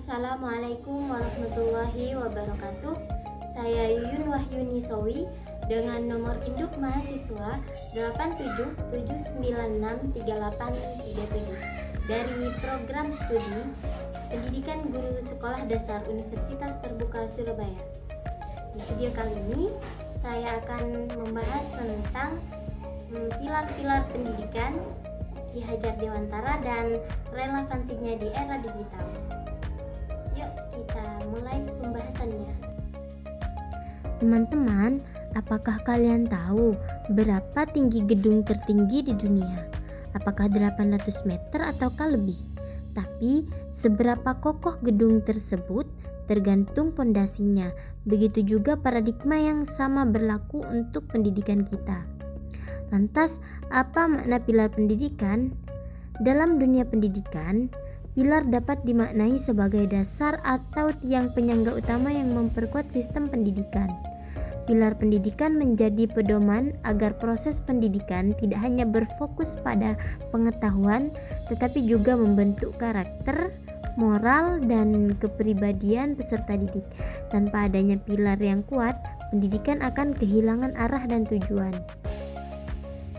Assalamualaikum warahmatullahi wabarakatuh. Saya Yuyun Wahyuni Sowi dengan nomor induk mahasiswa 87796383 dari program studi Pendidikan Guru Sekolah Dasar Universitas Terbuka Surabaya. Di video kali ini saya akan membahas tentang pilar-pilar pendidikan Ki Hajar Dewantara dan relevansinya di era digital. Yuk kita mulai pembahasannya. Teman-teman, apakah kalian tahu berapa tinggi gedung tertinggi di dunia? Apakah 800 meter ataukah lebih? Tapi seberapa kokoh gedung tersebut tergantung pondasinya. Begitu juga paradigma yang sama berlaku untuk pendidikan kita. Lantas, apa makna pilar pendidikan? Dalam dunia pendidikan, pilar dapat dimaknai sebagai dasar atau tiang penyangga utama yang memperkuat sistem pendidikan. Pilar pendidikan menjadi pedoman agar proses pendidikan tidak hanya berfokus pada pengetahuan, tetapi juga membentuk karakter, moral, dan kepribadian peserta didik. Tanpa adanya pilar yang kuat, pendidikan akan kehilangan arah dan tujuan.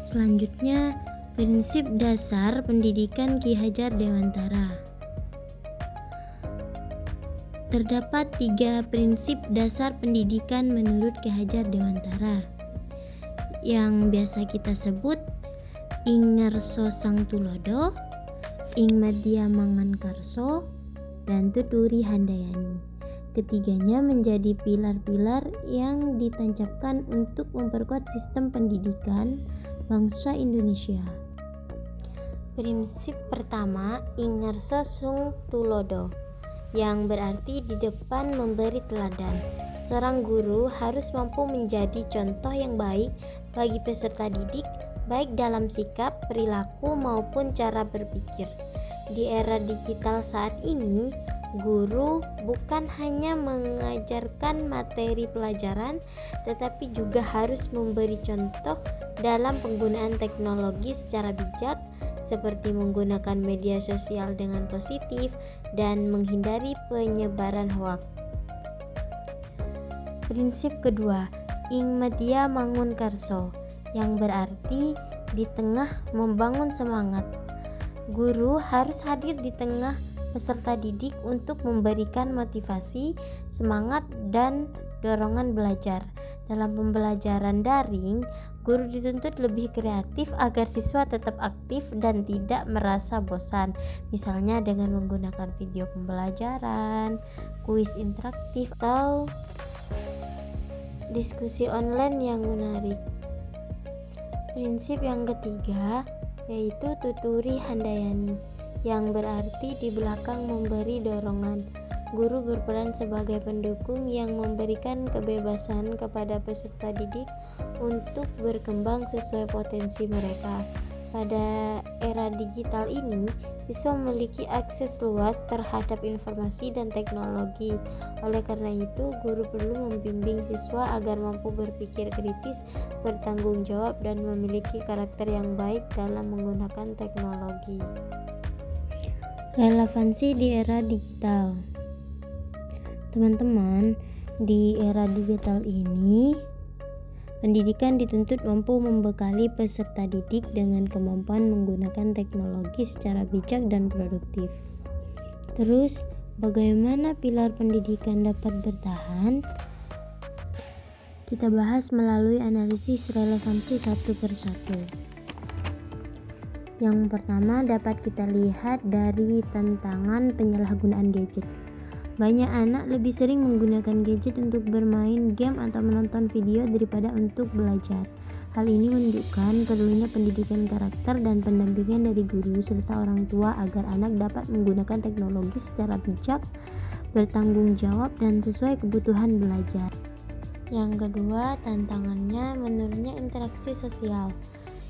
Selanjutnya, prinsip dasar pendidikan Ki Hajar Dewantara. Terdapat 3 prinsip dasar pendidikan menurut Ki Hajar Dewantara yang biasa kita sebut ing ngarso sang tulodo, ing madya mangan karso, dan tuturi handayani. Ketiganya menjadi pilar-pilar yang ditancapkan untuk memperkuat sistem pendidikan bangsa Indonesia. Prinsip pertama, ing ngarso sung tulodo, yang berarti di depan memberi teladan. Seorang guru harus mampu menjadi contoh yang baik bagi peserta didik, baik dalam sikap, perilaku, maupun cara berpikir. Di era digital saat ini, guru bukan hanya mengajarkan materi pelajaran, tetapi juga harus memberi contoh dalam penggunaan teknologi secara bijak, seperti menggunakan media sosial dengan positif dan menghindari penyebaran hoaks. Prinsip kedua, ing madya mangun karso, yang berarti di tengah membangun semangat. Guru harus hadir di tengah peserta didik untuk memberikan motivasi, semangat, dan dorongan belajar. Dalam pembelajaran daring, guru dituntut lebih kreatif agar siswa tetap aktif dan tidak merasa bosan, misalnya dengan menggunakan video pembelajaran, kuis interaktif, atau diskusi online yang menarik. Prinsip yang ketiga yaitu tuturi handayani, yang berarti di belakang memberi dorongan. Guru berperan sebagai pendukung yang memberikan kebebasan kepada peserta didik untuk berkembang sesuai potensi mereka. Pada era digital ini, siswa memiliki akses luas terhadap informasi dan teknologi. Oleh karena itu, guru perlu membimbing siswa agar mampu berpikir kritis, bertanggung jawab, dan memiliki karakter yang baik dalam menggunakan teknologi. Relevansi di era digital. Teman-teman, di era digital ini, pendidikan dituntut mampu membekali peserta didik dengan kemampuan menggunakan teknologi secara bijak dan produktif. Terus, bagaimana pilar pendidikan dapat bertahan? Kita bahas melalui analisis relevansi satu persatu. Yang pertama dapat kita lihat dari tantangan penyalahgunaan gadget. Banyak anak lebih sering menggunakan gadget untuk bermain game atau menonton video daripada untuk belajar. Hal ini menunjukkan perlunya pendidikan karakter dan pendampingan dari guru serta orang tua agar anak dapat menggunakan teknologi secara bijak, bertanggung jawab, dan sesuai kebutuhan belajar. Yang kedua, tantangannya menurunnya interaksi sosial.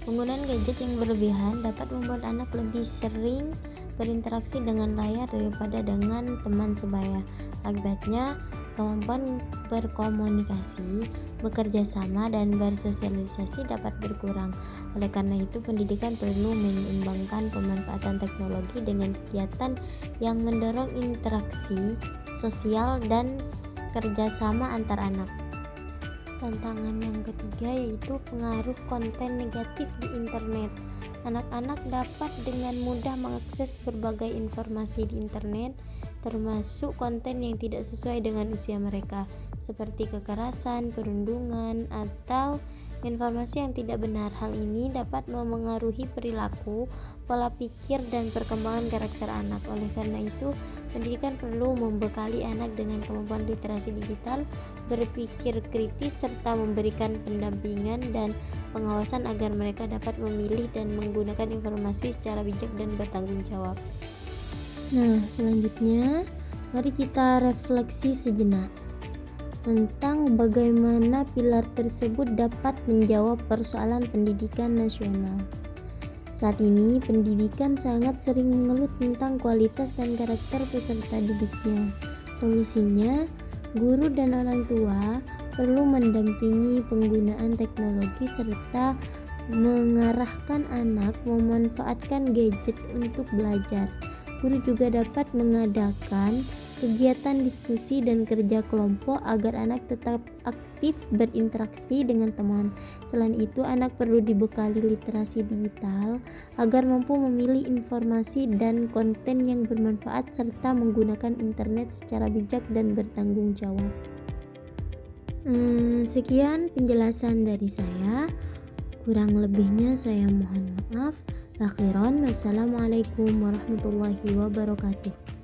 Penggunaan gadget yang berlebihan dapat membuat anak lebih sering berinteraksi dengan layar daripada dengan teman sebaya. Akibatnya, Kemampuan berkomunikasi, bekerja sama, dan bersosialisasi dapat berkurang. Oleh karena itu, pendidikan perlu menyeimbangkan pemanfaatan teknologi dengan kegiatan yang mendorong interaksi sosial dan kerjasama antar anak. Tantangan yang ketiga yaitu pengaruh konten negatif di internet. Anak-anak dapat dengan mudah mengakses berbagai informasi di internet, termasuk konten yang tidak sesuai dengan usia mereka, seperti kekerasan, perundungan, atau informasi yang tidak benar. Hal ini dapat memengaruhi perilaku, pola pikir, dan perkembangan karakter anak. Oleh karena itu, pendidikan perlu membekali anak dengan kemampuan literasi digital, berpikir kritis, serta memberikan pendampingan dan pengawasan agar mereka dapat memilih dan menggunakan informasi secara bijak dan bertanggung jawab. Nah, selanjutnya mari kita refleksi sejenak tentang bagaimana pilar tersebut dapat menjawab persoalan pendidikan nasional. Saat ini, pendidikan sangat sering mengeluh tentang kualitas dan karakter peserta didiknya. Solusinya, guru dan orang tua perlu mendampingi penggunaan teknologi serta mengarahkan anak memanfaatkan gadget untuk belajar. Guru juga dapat mengadakan kegiatan diskusi dan kerja kelompok agar anak tetap aktif berinteraksi dengan teman. Selain itu, anak perlu dibekali literasi digital agar mampu memilih informasi dan konten yang bermanfaat serta menggunakan internet secara bijak dan bertanggung jawab. Sekian penjelasan dari saya. Kurang lebihnya saya mohon maaf. Akhiran, wassalamualaikum warahmatullahi wabarakatuh.